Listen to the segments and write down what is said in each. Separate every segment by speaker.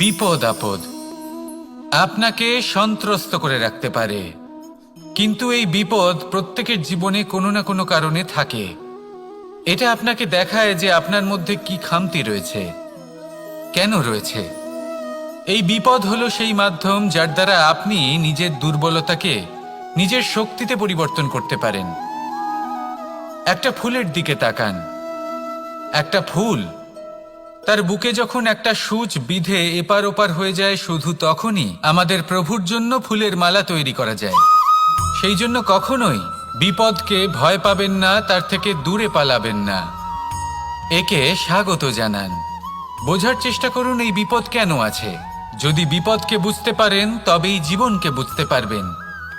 Speaker 1: বিপদ আপদ আপনাকে সন্ত্রস্ত করে রাখতে পারে, কিন্তু এই বিপদ প্রত্যেকের জীবনে কোনো না কোনো কারণে থাকে। এটা আপনাকে দেখায় যে আপনার মধ্যে কি খামতি রয়েছে, কেন রয়েছে। এই বিপদ হলো সেই মাধ্যম যার দ্বারা আপনি নিজের দুর্বলতাকে নিজের শক্তিতে পরিবর্তন করতে পারেন। একটা ফুলের দিকে তাকান। একটা ফুল, তার বুকে যখন একটা সূচ বিঁধে এপার ওপার হয়ে যায়, শুধু তখনই আমাদের প্রভুর জন্য ফুলের মালা তৈরি করা যায়। সেই জন্য কখনোই বিপদকে ভয় পাবেন না, তার থেকে দূরে পালাবেন না, একে স্বাগত জানান। বোঝার চেষ্টা করুন এই বিপদ কেন আছে। যদি বিপদকে বুঝতে পারেন তবেই জীবনকে বুঝতে পারবেন।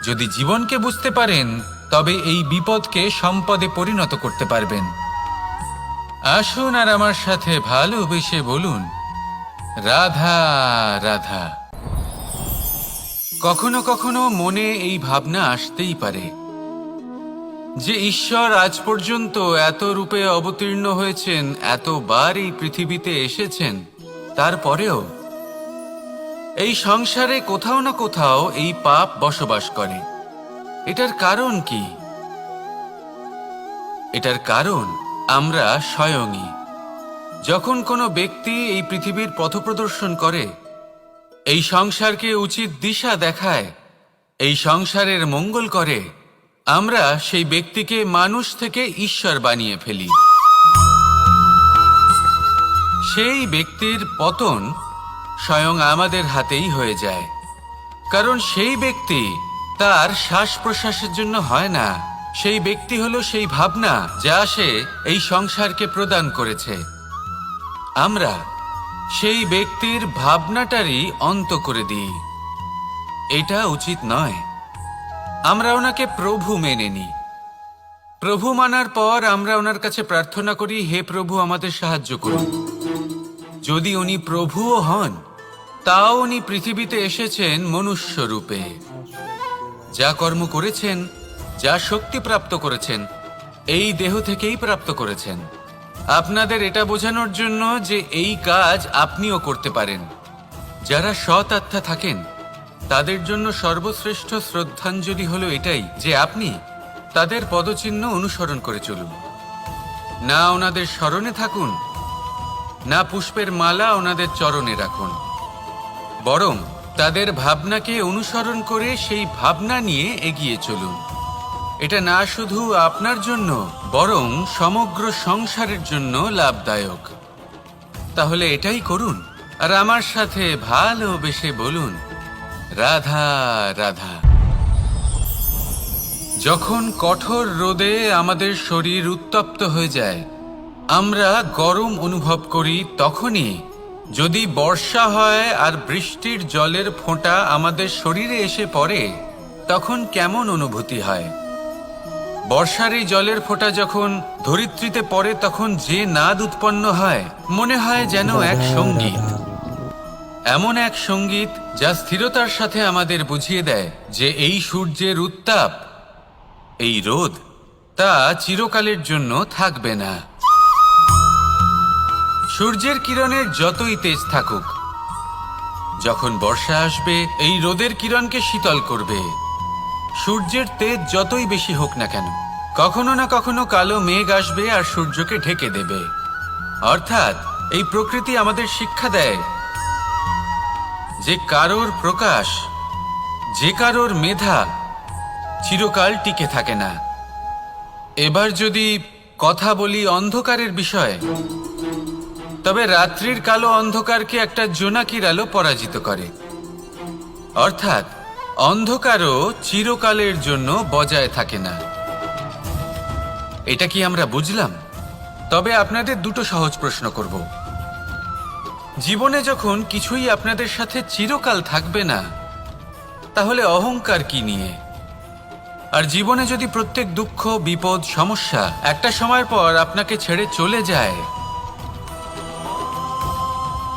Speaker 1: যদি জীবনকে বুঝতে পারেন তবে এই বিপদকে সম্পদে পরিণত করতে পারবেন। আসুন আর আমার সাথে ভালোবেসে বলুন, রাধা রাধা। কখনো কখনো মনে এই ভাবনা আসতেই পারে যে ঈশ্বর আজ পর্যন্ত এত রূপে অবতীর্ণ হয়েছেন, এতবার এই পৃথিবীতে এসেছেন, তারপরেও এই সংসারে কোথাও না কোথাও এই পাপ বসবাস করে। এটার কারণ কি? এটার কারণ আমরা স্বয়ংই। যখন কোনো ব্যক্তি এই পৃথিবীর পথপ্রদর্শন করে, এই সংসারকে উচিত দিশা দেখায়, এই সংসারের মঙ্গল করে, আমরা সেই ব্যক্তিকে মানুষ থেকে ঈশ্বর বানিয়ে ফেলি। সেই ব্যক্তির পতন স্বয়ং আমাদের হাতেই হয়ে যায়, কারণ সেই ব্যক্তি তার শ্বাস প্রশ্বাসের জন্য হয় না। সেই ব্যক্তি হলো সেই ভাবনা যা সে এই সংসারকে প্রদান করেছে। আমরা সেই ব্যক্তির ভাবনাটারই অন্ত করে দিই। এটা উচিত নয়। আমরা ওনাকে প্রভু মেনে নিই। প্রভু মানার পর আমরা ওনার কাছে প্রার্থনা করি, হে প্রভু আমাদের সাহায্য করুন। যদি উনি প্রভুও হন, তাও উনি পৃথিবীতে এসেছেন মনুষ্য রূপে। যা কর্ম করেছেন, যা শক্তি প্রাপ্ত করেছেন, এই দেহ থেকেই প্রাপ্ত করেছেন। আপনাদের এটা বোঝানোর জন্য যে এই কাজ আপনিও করতে পারেন। যারা সৎ আত্মা থাকেন তাদের জন্য সর্বশ্রেষ্ঠ শ্রদ্ধাঞ্জলি হলো এটাই যে আপনি তাদের পদচিহ্ন অনুসরণ করে চলুন। না ওনাদের স্মরণে থাকুন, না পুষ্পের মালা ওনাদের চরণে রাখুন, বরং তাদের ভাবনাকে অনুসরণ করে সেই ভাবনা নিয়ে এগিয়ে চলুন। এটা না শুধু আপনার জন্য, বরং সমগ্র সংসারের জন্য লাভদায়ক। তাহলে এটাই করুন আর আমার সাথে ভালোবেসে বলুন, রাধা রাধা। যখন কঠোর রোদে আমাদের শরীর উত্তপ্ত হয়ে যায়, আমরা গরম অনুভব করি, তখনই যদি বর্ষা হয় আর বৃষ্টির জলের ফোঁটা আমাদের শরীরে এসে পড়ে, তখন কেমন অনুভূতি হয়? বর্ষার এই জলের ফোঁটা যখন ধরিত্রীতে পড়ে, তখন যে নাদ উৎপন্ন হয়, মনে হয় যেন এক সঙ্গীত। এমন এক সঙ্গীত যা স্থিরতার সাথে আমাদের বুঝিয়ে দেয় যে এই সূর্যের উত্তাপ, এই রোদ, তা চিরকালের জন্য থাকবে না। সূর্যের কিরণের যতই তেজ থাকুক, যখন বর্ষা আসবে এই রোদের কিরণকে শীতল করবে। সূর্যের তেজ যতই বেশি হোক না কেন, কখনো না কখনো কালো মেঘ আসবে আর সূর্যকে ঢেকে দেবে। অর্থাৎ এই প্রকৃতি আমাদের শিক্ষা দেয় যে কারোর প্রকাশ, যে কারোর মেধা চিরকাল টিকে থাকে না। এবার যদি কথা বলি অন্ধকারের বিষয়ে, তবে রাত্রির কালো অন্ধকারকে একটা জোনাকির আলো পরাজিত করে। অর্থাৎ অন্ধকারও চিরকালের জন্য বজায় থাকে না। এটা কি আমরা বুঝলাম? তবে আপনাদের দুটো সহজ প্রশ্ন করব। জীবনে যখন কিছুই আপনাদের সাথে চিরকাল থাকবে না, তাহলে অহংকার কি নিয়ে? আর জীবনে যদি প্রত্যেক দুঃখ, বিপদ, সমস্যা একটা সময়ের পর আপনাকে ছেড়ে চলে যায়,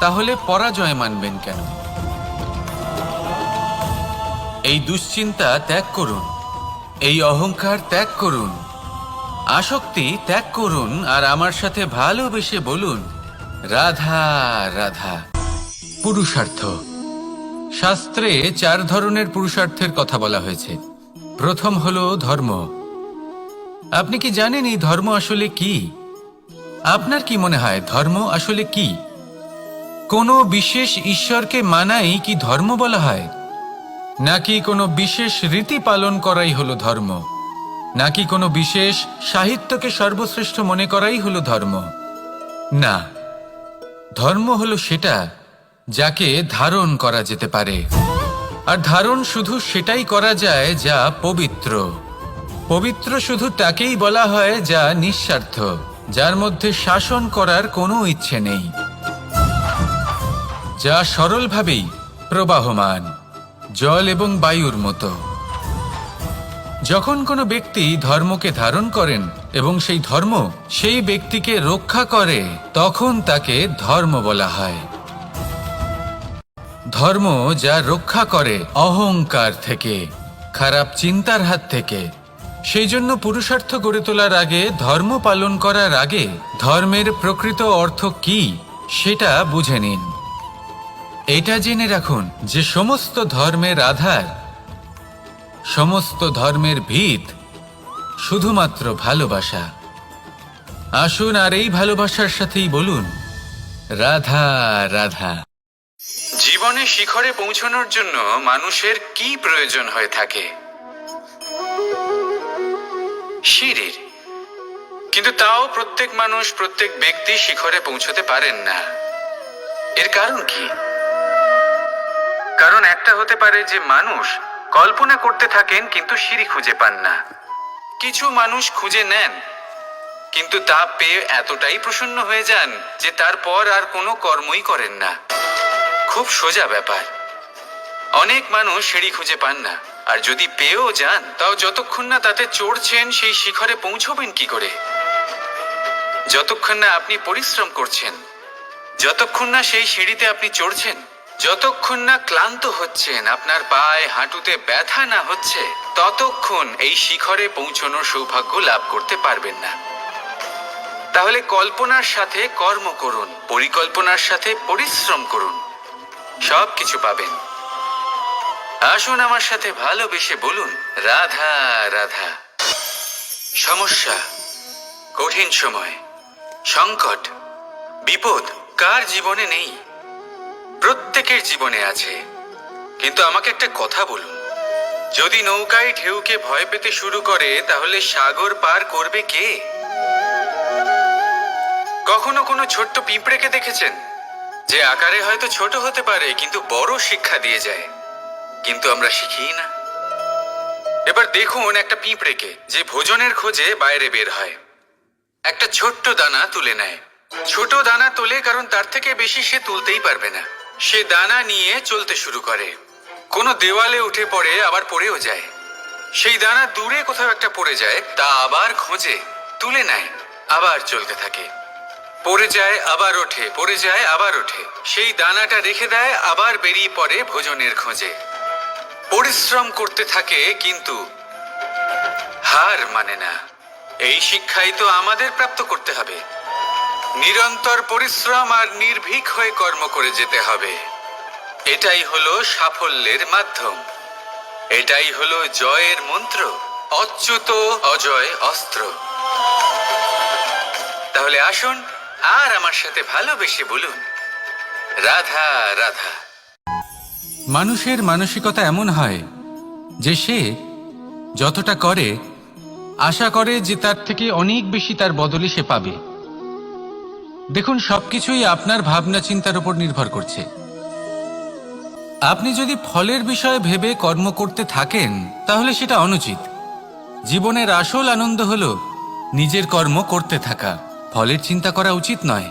Speaker 1: তাহলে পরাজয় মানবেন কেন? এই দুশ্চিন্তা ত্যাগ করুন, এই অহংকার ত্যাগ করুন, আসক্তি ত্যাগ করুন আর আমার সাথে ভালোবেসে বলুন, রাধা রাধা। পুরুষার্থ। শাস্ত্রে 4 ধরনের পুরুষার্থের কথা বলা হয়েছে। প্রথম হলো ধর্ম। আপনি কি জানেন এই ধর্ম আসলে কি? আপনার কি মনে হয় ধর্ম আসলে কি? কোনো বিশেষ ঈশ্বরকে মানাই কি ধর্ম বলা হয়? নাকি কোনো বিশেষ রীতি পালন করাই হলো ধর্ম? নাকি কোনো বিশেষ সাহিত্যকে সর্বশ্রেষ্ঠ মনে করাই হলো ধর্ম? না, ধর্ম হলো সেটা যাকে ধারণ করা যেতে পারে। আর ধারণ শুধু সেটাই করা যায় যা পবিত্র। পবিত্র শুধু তাকেই বলা হয় যা নিঃস্বার্থ, যার মধ্যে শাসন করার কোনো ইচ্ছে নেই, যা সরলভাবেই প্রবাহমান, জল এবং বায়ুর মতো। যখন কোনো ব্যক্তি ধর্মকে ধারণ করেন এবং সেই ধর্ম সেই ব্যক্তিকে রক্ষা করে, তখন তাকে ধর্ম বলা হয়। ধর্ম যা রক্ষা করে অহংকার থেকে, খারাপ চিন্তার হাত থেকে। সেই জন্য পুরুষার্থ গড়ে তোলার আগে, ধর্ম পালন করার আগে ধর্মের প্রকৃত অর্থ কি সেটা বুঝে নিন। এটা জেনে রাখুন যে সমস্ত ধর্মের আধার, সমস্ত ধর্মের ভিত শুধুমাত্র ভালোবাসা। আসুন আর এই ভালোবাসার সাথেই বলুন রাধা রাধা। জীবনে শিখরে পৌঁছানোর জন্য মানুষের কি প্রয়োজন হয়ে থাকে? সিঁড়ির। কিন্তু তাও প্রত্যেক মানুষ, প্রত্যেক ব্যক্তি শিখরে পৌঁছতে পারেন না। এর কারণ কি? কারণ একটা হতে পারে যে মানুষ কল্পনা করতে থাকেন কিন্তু সিঁড়ি খুঁজে পান না। কিছু মানুষ খুঁজে নেন কিন্তু তা পেয়ে এতটাই প্রসন্ন হয়ে যান যে তারপর আর কোনো কর্মই করেন না। খুব সোজা ব্যাপার। অনেক মানুষ সিঁড়ি খুঁজে পান না, আর যদি পেয়েও যান তাও যতক্ষণ না তাতে চড়ছেন সেই শিখরে পৌঁছবেন কি করে? যতক্ষণ না আপনি পরিশ্রম করছেন, যতক্ষণ না সেই সিঁড়িতে আপনি চড়ছেন, যতক্ষণ না ক্লান্ত হচ্ছেন, আপনার পায়ে হাঁটুতে ব্যথা না হচ্ছে, ততক্ষণ এই শিখরে পৌঁছানোর সৌভাগ্য লাভ করতে পারবেন না। তাহলে কল্পনার সাথে কর্ম করুন, পরিকল্পনার সাথে পরিশ্রম করুন, সব কিছু পাবেন। আসুন আমার সাথে ভালোবেসে বলুন রাধা রাধা। সমস্যা, কঠিন সময়, সংকট, বিপদ কার জীবনে নেই? প্রত্যেকের জীবনে আছে। কিন্তু আমাকে একটা কথা বলুন, যদি নৌকায় ঢেউকে ভয় পেতে শুরু করে তাহলে সাগর পার করবে কে? কখনো কোনো ছোট্ট পিঁপড়েকে দেখেছেন যে আকারে হয়তো ছোট হতে পারে কিন্তু বড় শিক্ষা দিয়ে যায়? কিন্তু আমরা শিখি না। এবার দেখুন একটা পিঁপড়েকে যে ভোজনের খোঁজে বাইরে বের হয়, একটা ছোট্ট দানা তুলে নেয়। ছোট দানা তোলে কারণ তার থেকে বেশি সে তুলতেই পারবে না। সে দানা নিয়ে চলতে শুরু করে, কোনো দেওয়ালে উঠে পড়ে, আবার পড়েও যায়। সেই দানা দূরে কোথাও একটা পড়ে যায়, তা আবার খোঁজে, তুলে নেয়, আবার চলতে থাকে। পড়ে যায় আবার ওঠে, পড়ে যায় আবার ওঠে। সেই দানাটা রেখে দেয়, আবার বেরিয়ে পড়ে ভোজনের খোঁজে। পরিশ্রম করতে থাকে কিন্তু হার মানে না। এই শিক্ষাই তো আমাদের প্রাপ্ত করতে হবে। নিরন্তর পরিশ্রম আর নির্ভীক হয়ে কর্ম করে যেতে হবে। এটাই হলো সাফল্যের মাধ্যম, এটাই হলো জয়ের মন্ত্র, অচ্যুত অজয় অস্ত্র। তাহলে আসুন আর আমার সাথে ভালোবেসে বলুন রাধা রাধা। মানুষের মানসিকতা এমন হয় যে সে যতটা করে আশা করে যে তার থেকে অনেক বেশি তার বদলে সে পাবে। দেখুন, সবকিছুই আপনার ভাবনা চিন্তার উপর নির্ভর করছে। আপনি যদি ফলের বিষয়ে ভেবে কর্ম করতে থাকেন তাহলে সেটা অনুচিত। জীবনের আসল আনন্দ হলো নিজের কর্ম করতে থাকা, ফলের চিন্তা করা উচিত নয়।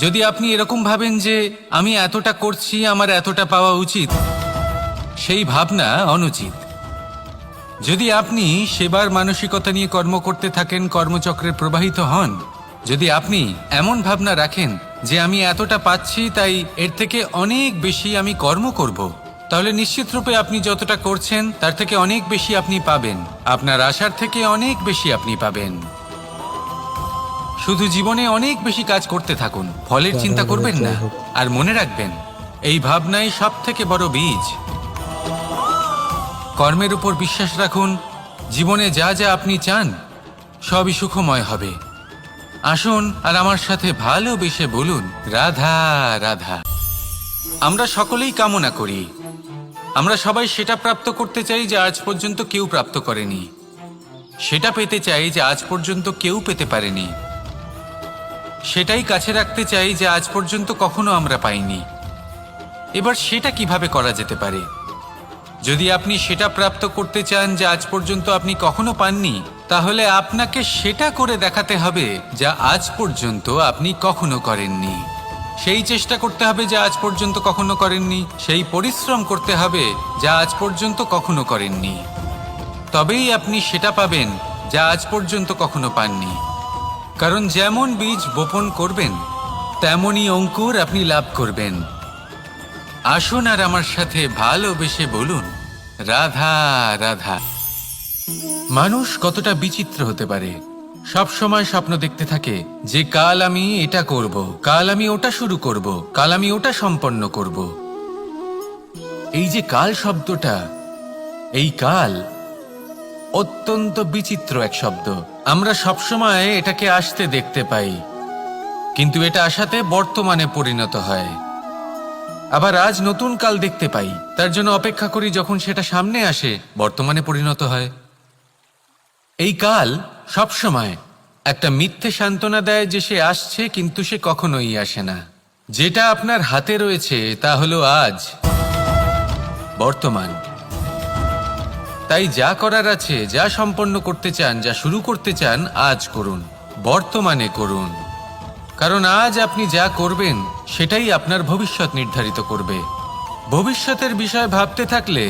Speaker 1: যদি আপনি এরকম ভাবেন যে আমি এতটা করছি, আমার এতটা পাওয়া উচিত, সেই ভাবনা অনুচিত। যদি আপনি সেবার মানসিকতা নিয়ে কর্ম করতে থাকেন, কর্মচক্রে প্রবাহিত হন, যদি আপনি এমন ভাবনা রাখেন যে আমি এতটা পাচ্ছি তাই এর থেকে অনেক বেশি আমি কর্ম করব, তাহলে নিশ্চিতরূপে আপনি যতটা করছেন তার থেকে অনেক বেশি আপনি পাবেন। আপনার আশার থেকে অনেক বেশি আপনি পাবেন। শুধু জীবনে অনেক বেশি কাজ করতে থাকুন, ফলের চিন্তা করবেন না। আর মনে রাখবেন, এই ভাবনাই সব থেকে বড় বীজ। কর্মের উপর বিশ্বাস রাখুন, জীবনে যা যা আপনি চান সবই সুখময় হবে। আসুন আর আমার সাথে ভালোবেসে বলুন, রাধা রাধা। আমরা সকলেই কামনা করি, আমরা সবাই সেটা প্রাপ্ত করতে চাই যা আজ পর্যন্ত কেউ প্রাপ্ত করেনি, সেটা পেতে চাই যে আজ পর্যন্ত কেউ পেতে পারেনি, সেটাই কাছে রাখতে চাই যে আজ পর্যন্ত কখনো আমরা পাইনি। এবার সেটা কিভাবে করা যেতে পারে? যদি আপনি সেটা প্রাপ্ত করতে চান যা আজ পর্যন্ত আপনি কখনো পাননি, তাহলে আপনাকে সেটা করে দেখাতে হবে যা আজ পর্যন্ত আপনি কখনো করেননি। সেই চেষ্টা করতে হবে যা আজ পর্যন্ত কখনো করেননি, সেই পরিশ্রম করতে হবে যা আজ পর্যন্ত কখনো করেননি। তবেই আপনি সেটা পাবেন যা আজ পর্যন্ত কখনো পাননি। কারণ যেমন বীজ বপন করবেন তেমনই অঙ্কুর আপনি লাভ করবেন। আসুন আর আমার সাথে ভালোবেসে বলুন, রাধা রাধা। মানুষ কতটা বিচিত্র হতে পারে। সব সময় স্বপ্ন দেখতে থাকে যে কাল আমি এটা করব, কাল আমি ওটা শুরু করব, কাল আমি ওটা সম্পন্ন করব। এই যে কাল শব্দটা, এই কাল অত্যন্ত বিচিত্র এক শব্দ। আমরা সবসময় এটাকে আসতে দেখতে পাই, কিন্তু এটা আসাতে বর্তমানে পরিণত হয়। আবার আজ নতুন কাল দেখতে পাই, তার জন্য অপেক্ষা করি, যখন সেটা সামনে আসে বর্তমানে পরিণত হয়। এই কাল সবসময় একটা মিথ্যে সান্ত্বনা দেয় যে সে আসছে, কিন্তু সে কখনোই আসে না। যেটা আপনার হাতে রয়েছে তা হলো আজ, বর্তমান। তাই যা করার আছে, যা সম্পন্ন করতে চান, যা শুরু করতে চান, আজ করুন, বর্তমানে করুন। কারণ আজ আপনি যা করবেন সেটাই আপনার ভবিষ্যৎ নির্ধারিত করবে। ভবিষ্যতের বিষয় ভাবতে থাকলে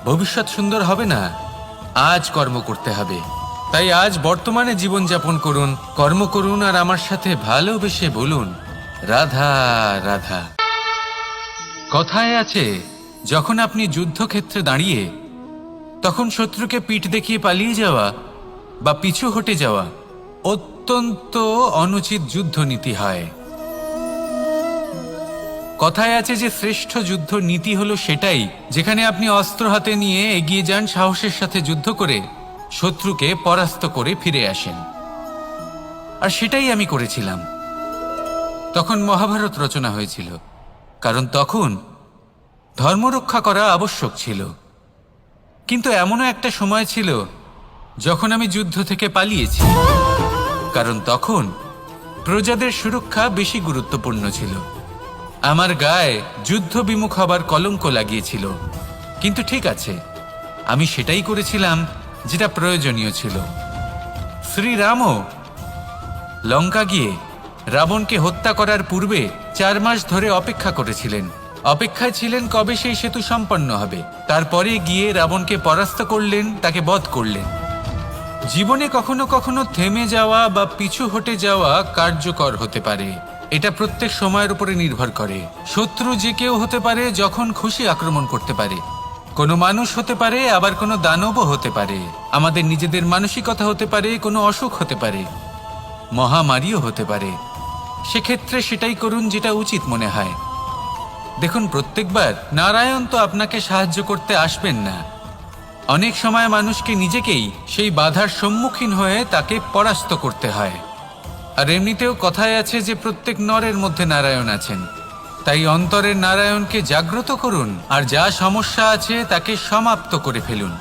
Speaker 1: ভবিষ্যৎ সুন্দর হবে না। আজ কর্ম করতে হবে। তাই আজ বর্তমানে জীবনযাপন করুন, কর্ম করুন, আর আমার সাথে ভালোবেসে বলুন, রাধা রাধা। কথায় আছে, যখন আপনি যুদ্ধক্ষেত্রে দাঁড়িয়ে তখন শত্রুকে পিঠ দেখিয়ে পালিয়ে যাওয়া বা পিছু হটে যাওয়া অত্যন্ত অনুচিত যুদ্ধনীতি হয়। কথায় আছে যে শ্রেষ্ঠ যুদ্ধ নীতি হলো সেটাই যেখানে আপনি অস্ত্র হাতে নিয়ে এগিয়ে যান, সাহসের সাথে যুদ্ধ করে শত্রুকে পরাস্ত করে ফিরে আসেন। আর সেটাই আমি করেছিলাম। তখন মহাভারত রচনা হয়েছিল, কারণ তখন ধর্ম রক্ষা করা আবশ্যক ছিল। কিন্তু এমনও একটা সময় ছিল যখন আমি যুদ্ধ থেকে পালিয়েছি, কারণ তখন প্রজাদের সুরক্ষা বেশি গুরুত্বপূর্ণ ছিল। আমার গায়ে যুদ্ধ বিমুখ হবার কলঙ্ক লাগিয়েছিল। কিন্তু ঠিক আছে, আমি সেটাই করেছিলাম যেটা প্রয়োজনীয় ছিল। শ্রীরামও লঙ্কা গিয়ে রাবণকে হত্যা করার পূর্বে 4 মাস ধরে অপেক্ষা করেছিলেন। অপেক্ষায় ছিলেন কবে সেই সেতু সম্পন্ন হবে। তারপরে গিয়ে রাবণকে পরাস্ত করলেন, তাকে বধ করলেন। জীবনে কখনো কখনো থেমে যাওয়া বা পিছু হটে যাওয়া কার্যকর হতে পারে। এটা প্রত্যেক সময়ের উপরে নির্ভর করে। শত্রু যে কেউ হতে পারে, যখন খুশি আক্রমণ করতে পারে। কোনো মানুষ হতে পারে, আবার কোনো দানবও হতে পারে। আমাদের নিজেদের মানসিকতা হতে পারে, কোনো অসুখ হতে পারে, মহামারীও হতে পারে। সেক্ষেত্রে সেটাই করুন যেটা উচিত মনে হয়। দেখুন, প্রত্যেকবার নারায়ণ তো আপনাকে সাহায্য করতে আসবেন না। অনেক সময় মানুষকে নিজেকেই সেই বাধার সম্মুখীন হয়ে তাকে পরাস্ত করতে হয়। আর এমনিতেও কথায় আছে যে প্রত্যেক নরের মধ্যে নারায়ণ আছেন। তাই অন্তরের নারায়ণকে জাগ্রত করুন, আর যা সমস্যা আছে তাকে সমাপ্ত করে ফেলুন,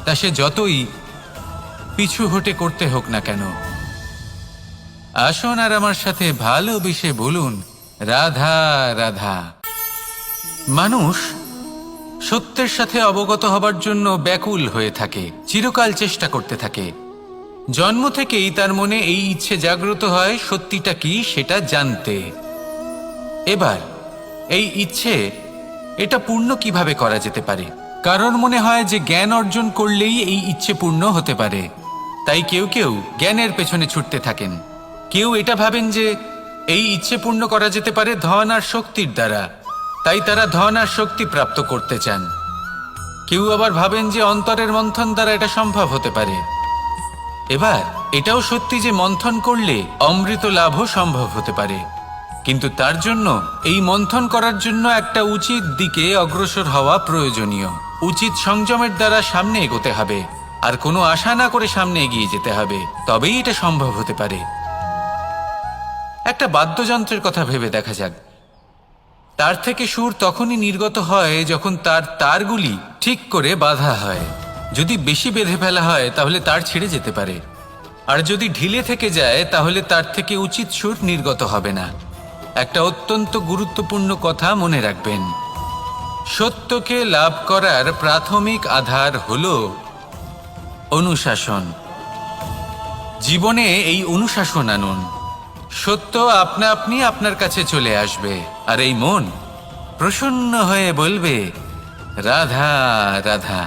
Speaker 1: তা সে যতই পিছু হটে করতে হোক না কেন। আসুন আর আমার সাথে ভালোবেসে বলুন, রাধা রাধা। মানুষ সত্যের সাথে অবগত হবার জন্য ব্যাকুল হয়ে থাকে, চিরকাল চেষ্টা করতে থাকে। জন্ম থেকেই তার মনে এই ইচ্ছে জাগ্রত হয় সত্যিটা কি সেটা জানতে। এবার এই ইচ্ছে এটা পূর্ণ কিভাবে করা যেতে পারে? কারণ মনে হয় যে জ্ঞান অর্জন করলেই এই ইচ্ছে পূর্ণ হতে পারে। তাই কেউ কেউ জ্ঞানের পেছনে ছুটতে থাকেন। কেউ এটা ভাবেন যে এই ইচ্ছে পূর্ণ করা যেতে পারে ধন আর শক্তির দ্বারা, তাই তারা ধন আর শক্তি প্রাপ্ত করতে চান। কেউ আবার ভাবেন যে অন্তরের মন্থন দ্বারা এটা সম্ভব হতে পারে। এবার এটাও সত্যি যে মন্থন করলে অমৃত লাভও সম্ভব হতে পারে। কিন্তু তার জন্য এই মন্থন করার জন্য একটা উচিত দিকে অগ্রসর হওয়া প্রয়োজনীয়। উচিত সংযমের দ্বারা সামনে এগোতে হবে, আর কোনো আশা না করে সামনে এগিয়ে যেতে হবে, তবেই এটা সম্ভব হতে পারে। একটা বাদ্যযন্ত্রের কথা ভেবে দেখা যাক। তার থেকে সুর তখনই নির্গত হয় যখন তার তারগুলি ঠিক করে বাঁধা হয়। যদি বেশি বেঁধে ফেলা হয় তাহলে তার ছিঁড়ে যেতে পারে, আর যদি ঢিলে থেকে যায় তাহলে তার থেকে উচিত সুর নির্গত হবে না। একটা অত্যন্ত গুরুত্বপূর্ণ কথা মনে রাখবেন, সত্যকে লাভ করার প্রাথমিক আধার হল অনুশাসন। জীবনে এই অনুশাসন আনুন, সত্য আপনা আপনি আপনার কাছে চলে আসবে, আর এই মন প্রসন্ন হয়ে বলবে রাধা রাধা।